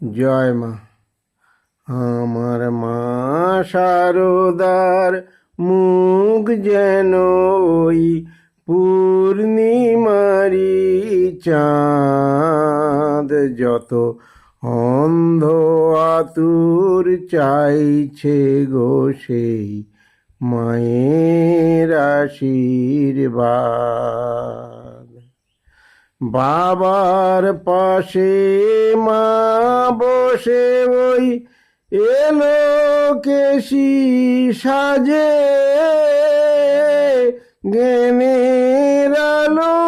জয় মা। আমার মা শারদার মুখ যেন ওই পূর্ণিমারি চাঁদ, যত অন্ধ আতুর চাইছে গো সেই মায়ের আশীর্বাদ। বাবার পাশে মা বসে ওই এলো কেশি সাজে, জ্ঞানের আলো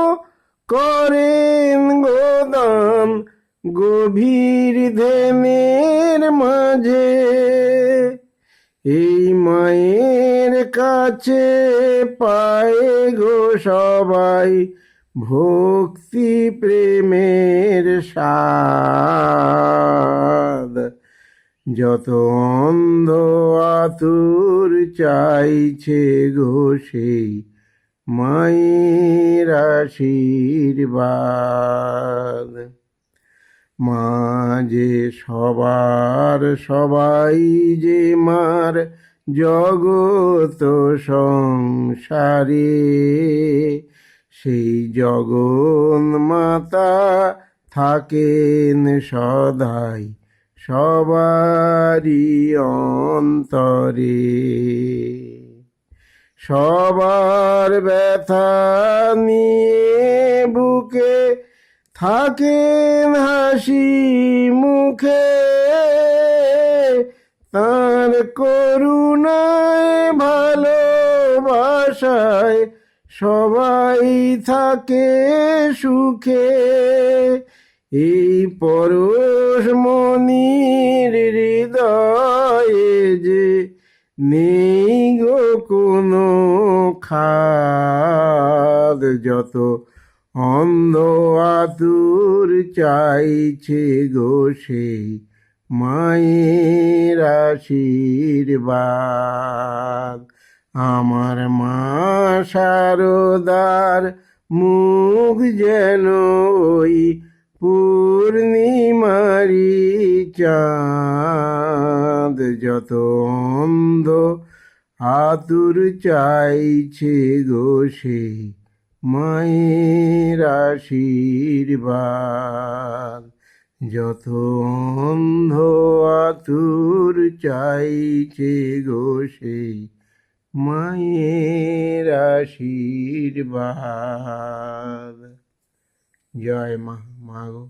করেন গোদান গভীর ধ্যানের মাঝে। এই মায়ের কাছে পায় গো সবাই ভক্তি প্রেমের স্বাদ, যত অন্ধ আতুর চাইছে গো সেই মায়ের আশীর্বাদ। মা যে সবার সবাই যে মার জগত সংসারে, সেই জগন মাতা থাকেন সদাই সবারই অন্তরে। সবার ব্যথা নিয়ে বুকে থাকেন হাসি মুখে, তার করুণায় ভালোবাসায় সবাই থাকে সুখে। এই পরশ মনির হৃদয়ে যে নেই গো কোনো খাদ, যত অন্ধ আতুর চাইছে গো সেই মায়ের আশীর্বাদ। আমার মা শারদার মুখ যেন ওই পূর্ণিমারি চাঁদ, যত অন্ধ আতুর চাইছে গো সেই মায়ের আশীর্বাদ। যত অন্ধ আতুর চাইছে গো সেই মায়ের আশীর্বাদ। জয় মা। মা গো।